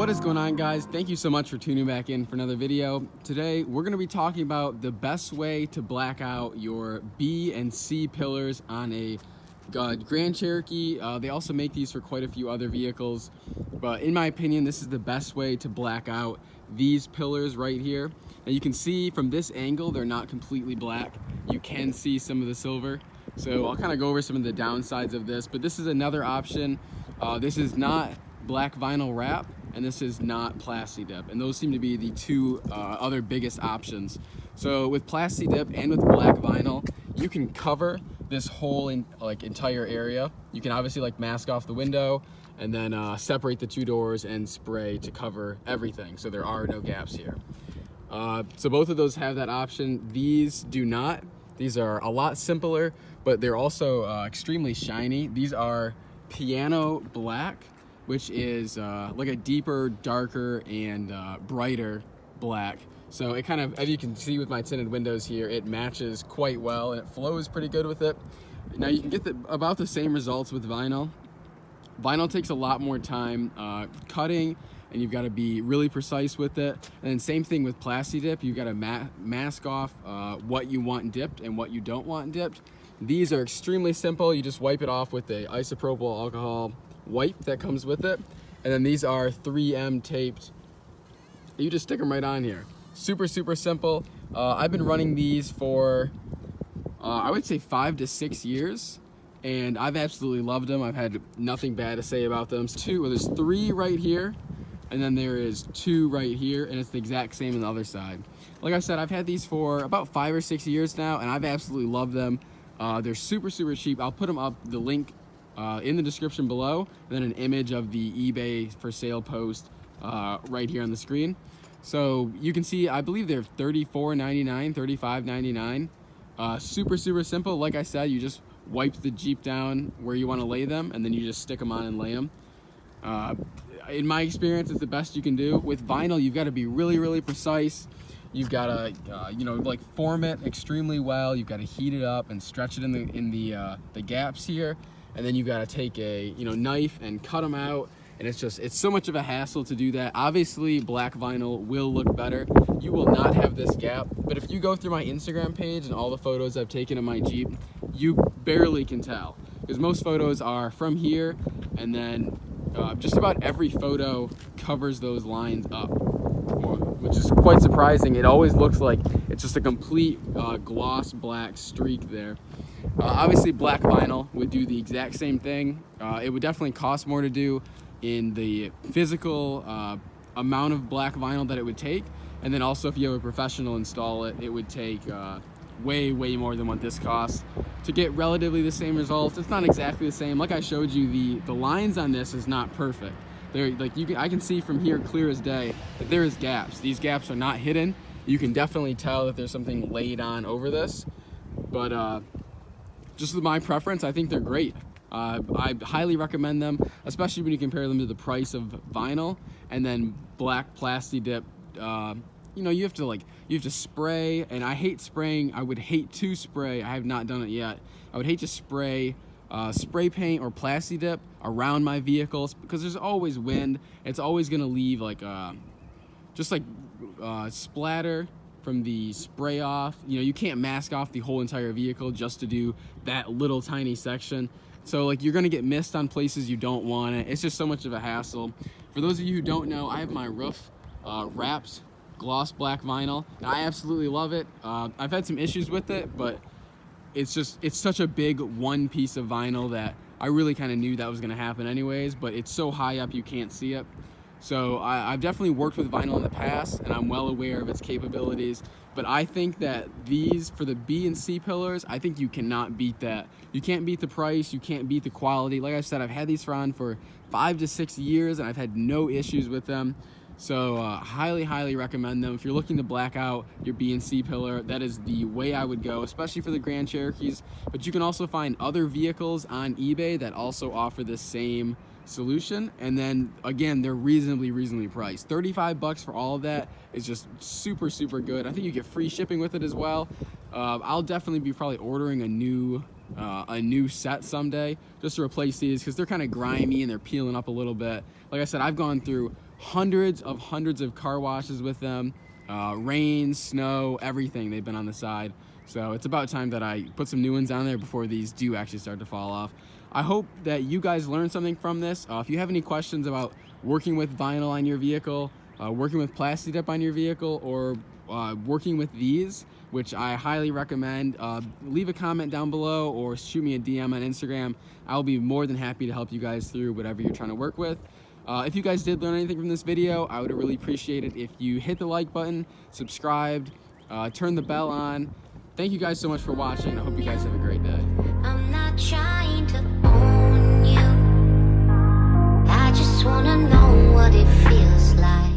What is going on, guys? Thank you so much for tuning back in for another video. Today we're going to be talking about the best way to black out your B and C pillars on a Grand Cherokee. They also make these for quite a few other vehicles, but in my opinion this is the best way to black out these pillars right here. And you can see from this angle they're not completely black. You can see some of the silver, so I'll kind of go over some of the downsides of this. But this is another option. This is not black vinyl wrap, and this is not Plasti-Dip, and those seem to be the two other biggest options. So with Plasti-Dip and with black vinyl, you can cover this whole entire area. You can obviously mask off the window and then separate the two doors and spray to cover everything, so there are no gaps here. So both of those have that option. These do not. These are a lot simpler, but they're also extremely shiny. These are piano black, which is like a deeper, darker, and brighter black. So it kind of, as you can see with my tinted windows here, it matches quite well and it flows pretty good with it. Now you can get about the same results with vinyl. Vinyl takes a lot more time cutting, and you've got to be really precise with it. And then same thing with Plasti-Dip, you've got to mask off what you want dipped and what you don't want dipped. These are extremely simple. You just wipe it off with a isopropyl alcohol wipe that comes with it, and then these are 3M taped. You just stick them right on here. Super simple. I've been running these for I would say 5 to 6 years, and I've absolutely loved them. I've had nothing bad to say about them. There's 3 right here, and then there is 2 right here, and it's the exact same on the other side. Like I said, I've had these for about 5 or 6 years now, and I've absolutely loved them. They're super cheap. I'll put them up, the link in the description below, and then an image of the eBay for sale post right here on the screen. So you can see, I believe they're $34.99, $35.99. Super simple. Like I said, you just wipe the Jeep down where you want to lay them, and then you just stick them on and lay them. In my experience, it's the best you can do. With vinyl, you've got to be really precise. You've got to, form it extremely well. You've got to heat it up and stretch it in the gaps here. And then you've got to take a knife and cut them out, and it's so much of a hassle to do that. Obviously black vinyl will look better. You will not have this gap, but if you go through my Instagram page and all the photos I've taken of my Jeep, you barely can tell, because most photos are from here, and then just about every photo covers those lines up, which is quite surprising. It always looks like it's just a complete gloss black streak there. Obviously black vinyl would do the exact same thing. It would definitely cost more to do in the physical amount of black vinyl that it would take, and then also if you have a professional install it, it would take way more than what this costs to get relatively the same results. It's not exactly the same. Like I showed you, the lines on this is not perfect. They're I can see from here clear as day that there is gaps. These gaps are not hidden. You can definitely tell that there's something laid on over this, but just with my preference, I think they're great. I highly recommend them, especially when you compare them to the price of vinyl. And then black Plasti-Dip, you have to spray, and I hate spraying. I would hate to spray. I have not done it yet. I would hate to spray spray paint or Plasti-Dip around my vehicles, because there's always wind. It's always gonna leave splatter from the spray off. You can't mask off the whole entire vehicle just to do that little tiny section. So you're gonna get mist on places you don't want it. It's just so much of a hassle. For those of you who don't know, I have my roof wrapped gloss black vinyl, and I absolutely love it. I've had some issues with it, but it's such a big one piece of vinyl that I really kind of knew that was gonna happen anyways, but it's so high up you can't see it. So I've definitely worked with vinyl in the past, and I'm well aware of its capabilities, but I think that these, for the B and C pillars, I think you cannot beat that. You can't beat the price, you can't beat the quality. Like I said, I've had these for 5 to 6 years, and I've had no issues with them. So highly recommend them. If you're looking to black out your B and C pillar, that is the way I would go, especially for the Grand Cherokees. But you can also find other vehicles on eBay that also offer the same solution, and then again, they're reasonably priced. $35 for all of that is just super good. I think you get free shipping with it as well. I'll definitely be probably ordering a new set someday just to replace these, because they're kind of grimy and they're peeling up a little bit. Like I said, I've gone through hundreds of car washes with them. Rain, snow, everything, they've been on the side. So it's about time that I put some new ones on there before these do actually start to fall off. I hope that you guys learned something from this. If you have any questions about working with vinyl on your vehicle, working with Plasti-Dip on your vehicle, or working with these, which I highly recommend, leave a comment down below or shoot me a DM on Instagram. I'll be more than happy to help you guys through whatever you're trying to work with. If you guys did learn anything from this video, I would really appreciate it if you hit the like button, subscribed, turn the bell on. Thank you guys so much for watching. I hope you guys have a great day. I'm not trying to own you. I just wanna know what it feels like.